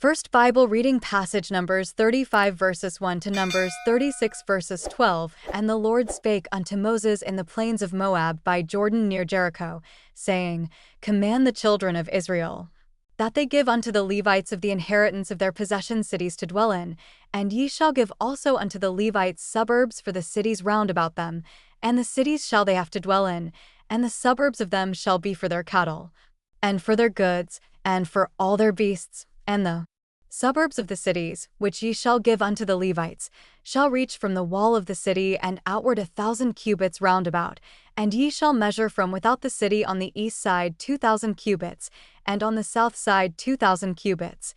First Bible reading passage Numbers 35 verses 1 to Numbers 36 verses 12. And the Lord spake unto Moses in the plains of Moab by Jordan near Jericho, saying, Command the children of Israel, that they give unto the Levites of the inheritance of their possession cities to dwell in, and ye shall give also unto the Levites suburbs for the cities round about them, and the cities shall they have to dwell in, and the suburbs of them shall be for their cattle, and for their goods, and for all their beasts, and the suburbs of the cities, which ye shall give unto the Levites, shall reach from the wall of the city and outward 1,000 cubits round about, and ye shall measure from without the city on the east side 2,000 cubits, and on the south side 2,000 cubits,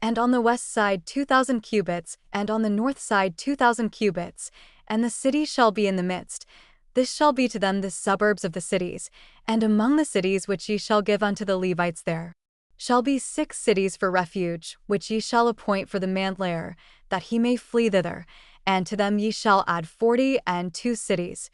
and on the west side 2,000 cubits, and on the north side 2,000 cubits, and the city shall be in the midst. This shall be to them the suburbs of the cities, and among the cities which ye shall give unto the Levites there shall be 6 cities for refuge, which ye shall appoint for the manslayer, that he may flee thither, and to them ye shall add 42 cities.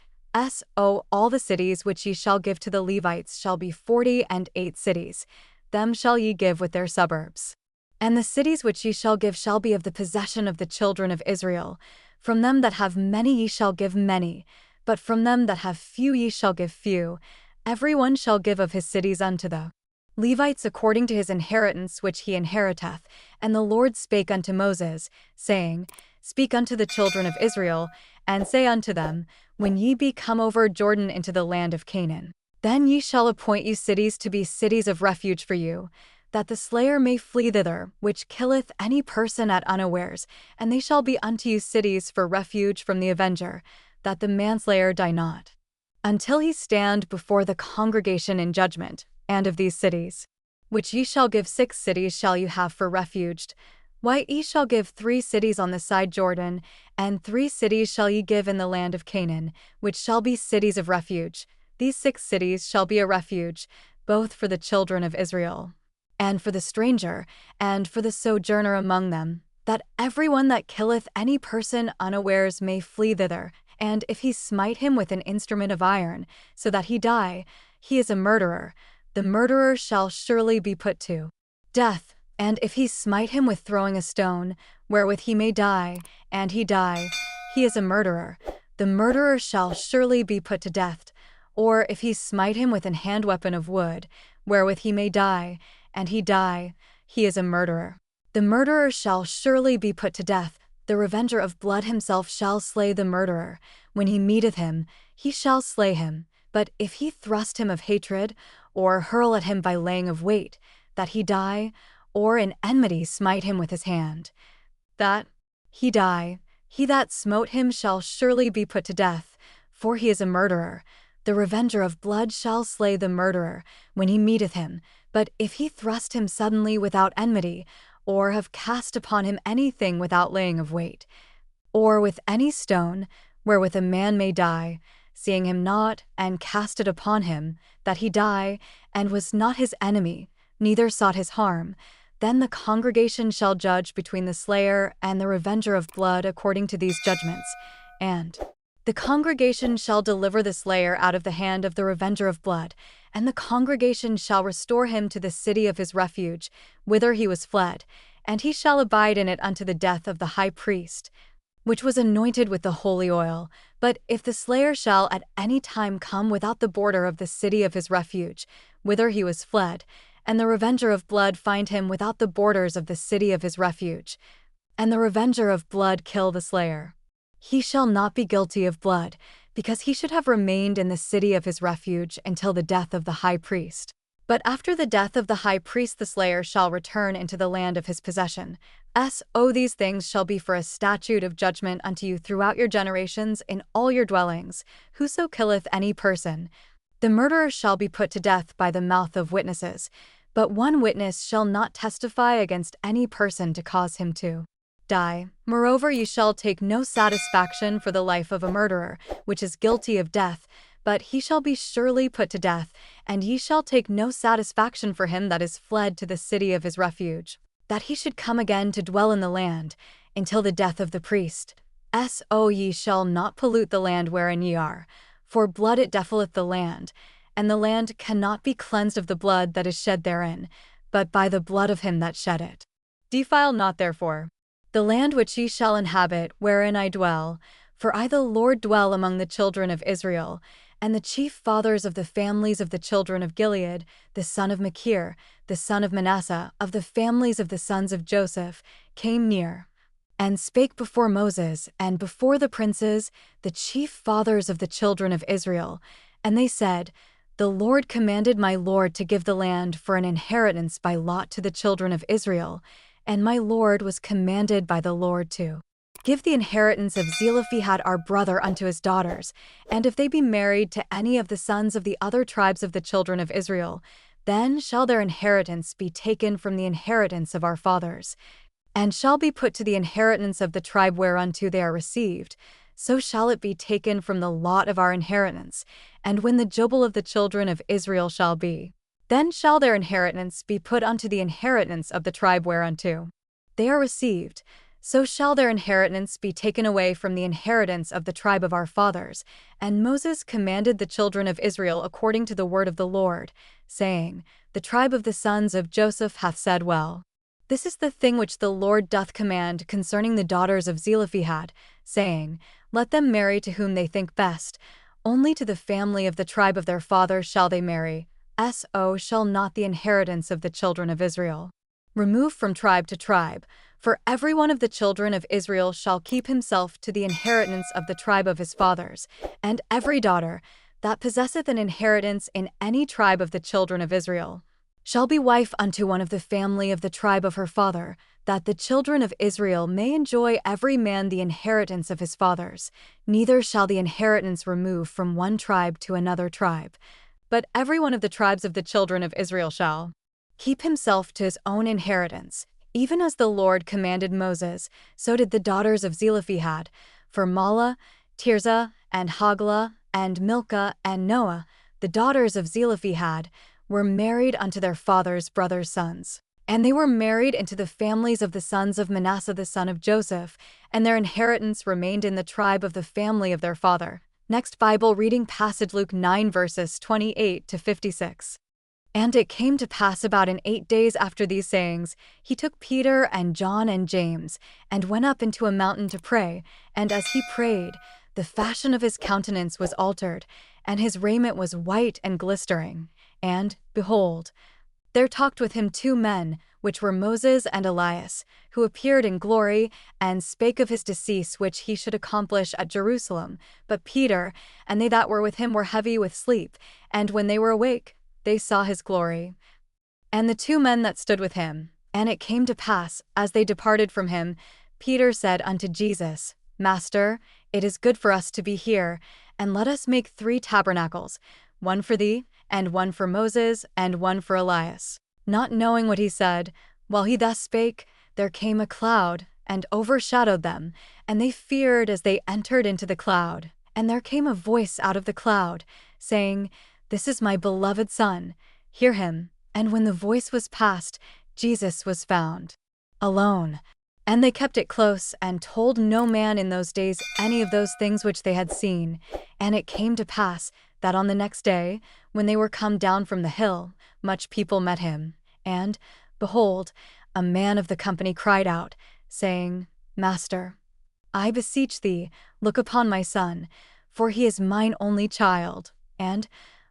All the cities which ye shall give to the Levites shall be 48 cities. Them shall ye give with their suburbs. And the cities which ye shall give shall be of the possession of the children of Israel. From them that have many ye shall give many, but from them that have few ye shall give few. Every one shall give of his cities unto the Levites according to his inheritance which he inheriteth. And the Lord spake unto Moses, saying, Speak unto the children of Israel, and say unto them, When ye be come over Jordan into the land of Canaan, then ye shall appoint you cities to be cities of refuge for you, that the slayer may flee thither, which killeth any person at unawares, and they shall be unto you cities for refuge from the avenger, that the manslayer die not, until he stand before the congregation in judgment. And of these cities, which ye shall give 6 cities shall you have for refuge. Why, ye shall give 3 cities on the side Jordan, and 3 cities shall ye give in the land of Canaan, which shall be cities of refuge. These 6 cities shall be a refuge, both for the children of Israel, and for the stranger, and for the sojourner among them, that every one that killeth any person unawares may flee thither, and if he smite him with an instrument of iron, so that he die, he is a murderer. The murderer shall surely be put to death, and if he smite him with throwing a stone, wherewith he may die, and he die, he is a murderer. The murderer shall surely be put to death. Or if he smite him with an hand weapon of wood, wherewith he may die, and he die, he is a murderer. The murderer shall surely be put to death. The revenger of blood himself shall slay the murderer. When he meeteth him, he shall slay him. But if he thrust him of hatred, or hurl at him by laying of weight, that he die, or in enmity smite him with his hand, that he die, he that smote him shall surely be put to death, for he is a murderer. The revenger of blood shall slay the murderer when he meeteth him. But if he thrust him suddenly without enmity, or have cast upon him anything without laying of weight, or with any stone, wherewith a man may die, seeing him not, and cast it upon him, that he die, and was not his enemy, neither sought his harm, then the congregation shall judge between the slayer and the revenger of blood according to these judgments, and the congregation shall deliver the slayer out of the hand of the revenger of blood, and the congregation shall restore him to the city of his refuge, whither he was fled, and he shall abide in it unto the death of the high priest, which was anointed with the holy oil. But if the slayer shall at any time come without the border of the city of his refuge, whither he was fled, and the revenger of blood find him without the borders of the city of his refuge, and the revenger of blood kill the slayer, he shall not be guilty of blood, because he should have remained in the city of his refuge until the death of the high priest. But after the death of the high priest the slayer shall return into the land of his possession. These things shall be for a statute of judgment unto you throughout your generations in all your dwellings. Whoso killeth any person, the murderer shall be put to death by the mouth of witnesses. But one witness shall not testify against any person to cause him to die. Moreover, ye shall take no satisfaction for the life of a murderer, which is guilty of death, but he shall be surely put to death, and ye shall take no satisfaction for him that is fled to the city of his refuge, that he should come again to dwell in the land, until the death of the priest. Ye shall not pollute the land wherein ye are, for blood it defileth the land, and the land cannot be cleansed of the blood that is shed therein, but by the blood of him that shed it. Defile not therefore the land which ye shall inhabit, wherein I dwell, for I the Lord dwell among the children of Israel. And the chief fathers of the families of the children of Gilead, the son of Machir, the son of Manasseh, of the families of the sons of Joseph, came near, and spake before Moses, and before the princes, the chief fathers of the children of Israel. And they said, The Lord commanded my Lord to give the land for an inheritance by lot to the children of Israel, and my Lord was commanded by the Lord to give the inheritance of Zelophehad our brother unto his daughters, and if they be married to any of the sons of the other tribes of the children of Israel, then shall their inheritance be taken from the inheritance of our fathers, and shall be put to the inheritance of the tribe whereunto they are received. So shall it be taken from the lot of our inheritance. And when the jubile of the children of Israel shall be, then shall their inheritance be put unto the inheritance of the tribe whereunto they are received. So shall their inheritance be taken away from the inheritance of the tribe of our fathers. And Moses commanded the children of Israel according to the word of the Lord, saying, The tribe of the sons of Joseph hath said well. This is the thing which the Lord doth command concerning the daughters of Zelophehad, saying, Let them marry to whom they think best. Only to the family of the tribe of their father shall they marry. So shall not the inheritance of the children of Israel remove from tribe to tribe, for every one of the children of Israel shall keep himself to the inheritance of the tribe of his fathers, and every daughter that possesseth an inheritance in any tribe of the children of Israel shall be wife unto one of the family of the tribe of her father, that the children of Israel may enjoy every man the inheritance of his fathers. Neither shall the inheritance remove from one tribe to another tribe, but every one of the tribes of the children of Israel shall keep himself to his own inheritance. Even as the Lord commanded Moses, so did the daughters of Zelophehad, for Mahlah, Tirzah, and Hoglah, and Milcah, and Noah, the daughters of Zelophehad, were married unto their father's brothers' sons. And they were married into the families of the sons of Manasseh the son of Joseph, and their inheritance remained in the tribe of the family of their father. Next Bible reading passage, Luke 9 verses 28 to 56. And it came to pass about in 8 days after these sayings, he took Peter and John and James, and went up into a mountain to pray. And as he prayed, the fashion of his countenance was altered, and his raiment was white and glistering. And, behold, there talked with him 2 men, which were Moses and Elias, who appeared in glory, and spake of his decease which he should accomplish at Jerusalem. But Peter, and they that were with him, were heavy with sleep, and when they were awake, they saw his glory, and the 2 men that stood with him. And it came to pass, as they departed from him, Peter said unto Jesus, Master, it is good for us to be here, and let us make 3 tabernacles, one for thee, and one for Moses, and one for Elias. Not knowing what he said, while he thus spake, there came a cloud, and overshadowed them, and they feared as they entered into the cloud. And there came a voice out of the cloud, saying, This is my beloved Son, hear him. And when the voice was past, Jesus was found alone. And they kept it close, and told no man in those days any of those things which they had seen. And it came to pass, that on the next day, when they were come down from the hill, much people met him. And, behold, a man of the company cried out, saying, Master, I beseech thee, look upon my son, for he is mine only child. And,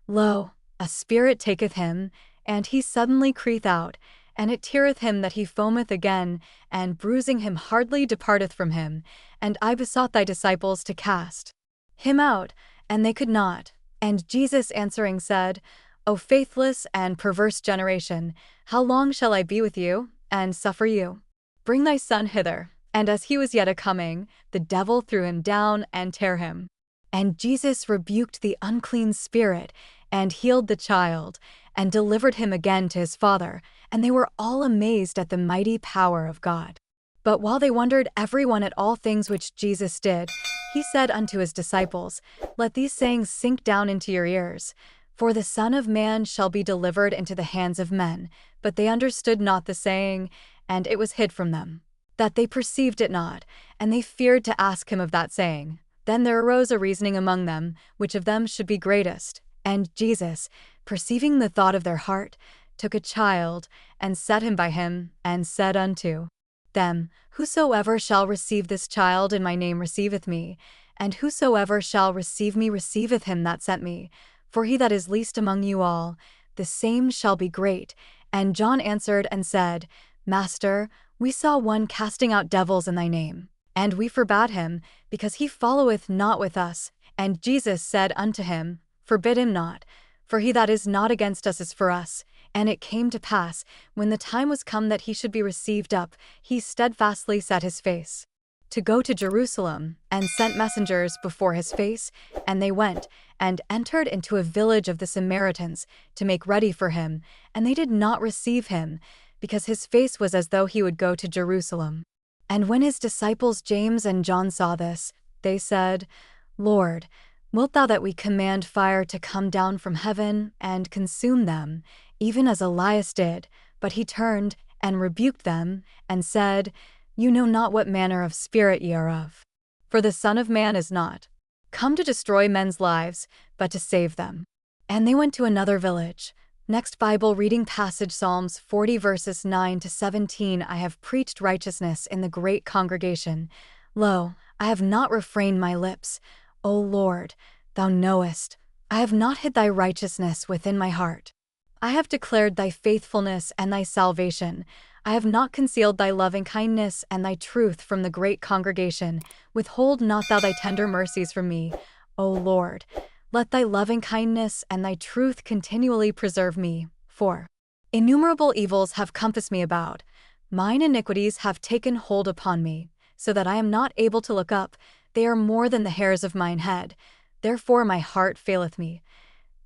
lo, a spirit taketh him, and he suddenly crieth out, and it teareth him that he foameth again, and bruising him hardly departeth from him. And I besought thy disciples to cast him out, and they could not. And Jesus answering said, O faithless and perverse generation, how long shall I be with you, and suffer you? Bring thy son hither. And as he was yet a-coming, the devil threw him down, and tare him. And Jesus rebuked the unclean spirit, and healed the child, and delivered him again to his father. And they were all amazed at the mighty power of God. But while they wondered every one at all things which Jesus did, he said unto his disciples, Let these sayings sink down into your ears. For the Son of Man shall be delivered into the hands of men. But they understood not the saying, and it was hid from them, that they perceived it not, and they feared to ask him of that saying. Then there arose a reasoning among them, which of them should be greatest. And Jesus, perceiving the thought of their heart, took a child, and set him by him, and said unto them, Whosoever shall receive this child in my name receiveth me, and whosoever shall receive me receiveth him that sent me. For he that is least among you all, the same shall be great. And John answered and said, Master, we saw one casting out devils in thy name, and we forbade him, because he followeth not with us. And Jesus said unto him, Forbid him not, for he that is not against us is for us. And it came to pass, when the time was come that he should be received up, he steadfastly set his face to go to Jerusalem, and sent messengers before his face. And they went, and entered into a village of the Samaritans, to make ready for him. And they did not receive him, because his face was as though he would go to Jerusalem. And when his disciples James and John saw this, they said, Lord, wilt thou that we command fire to come down from heaven, and consume them, even as Elias did? But he turned, and rebuked them, and said, You know not what manner of spirit ye are of. For the Son of Man is not come to destroy men's lives, but to save them. And they went to another village. Next Bible reading passage, Psalms 40 verses 9 to 17. I have preached righteousness in the great congregation. Lo, I have not refrained my lips. O Lord, thou knowest, I have not hid thy righteousness within my heart. I have declared thy faithfulness and thy salvation. I have not concealed thy loving kindness and thy truth from the great congregation. Withhold not thou thy tender mercies from me, O Lord. Let thy loving kindness and thy truth continually preserve me. For innumerable evils have compassed me about. Mine iniquities have taken hold upon me, so that I am not able to look up. They are more than the hairs of mine head. Therefore my heart faileth me.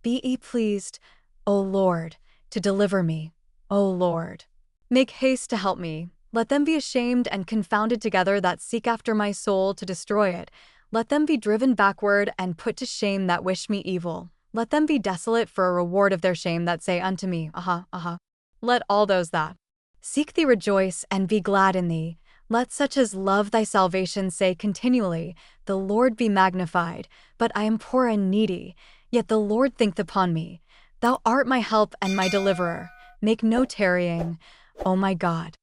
Be ye pleased, O Lord, to deliver me. O Lord, make haste to help me. Let them be ashamed and confounded together that seek after my soul to destroy it. Let them be driven backward and put to shame that wish me evil. Let them be desolate for a reward of their shame that say unto me, Aha, aha. Let all those that seek thee rejoice and be glad in thee. Let such as love thy salvation say continually, The Lord be magnified. But I am poor and needy, yet the Lord thinketh upon me. Thou art my help and my deliverer. Make no tarrying, O my God.